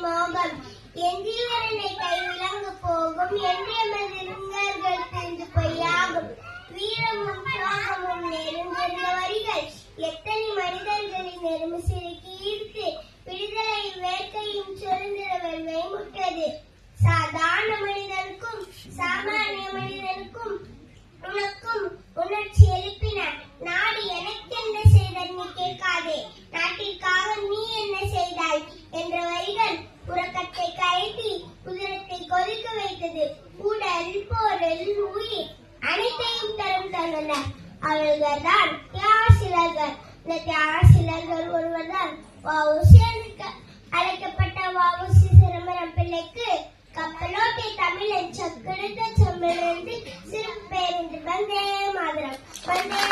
மோகம் எஞ்சியவரனை கை விலங்கு போகும் என்றியமதிருங்கர்கள் தெரிந்து பொய்யாகும் வீரமும் சோகமும் நெருங்கிருந்த வரிகள் எத்தனை மனிதர்களின் நெருமிசிறு கீர்த்து விடுதலை வேட்கையும் சுதந்திர வெண்மை முட்டது. சாதாரண மனிதனுக்கும் சாமானிய மனிதனுக்கும் உனக்கும் உணர்ச்சி எழுப்பின நாடு எனக்கென்ன செய்தால் நீ கேட்காதே, நாட்டிற்காக நீ என்ன செய்தாய் என்ற வரிகள் உறக்கத்தை கரைத்தி உதிரத்தை கொதிக்க வைத்தது. உடல் பொருள் உயிர் அனைத்தையும் தரும் தந்தனர். அவர்கள்தான் தியாகசிலர்கள். இந்த தியாகசிலர்கள் ஒருவர்தான் வ.உ.சி. அழைக்கப்பட்ட வ.உ.சி. சிதம்பரம் பிள்ளைக்கு கப்பலோட்டை தமிழன் சக்கெடுத்த செம்பிலிருந்து சிறு பேருந்து வந்தே மாதரம் வந்தே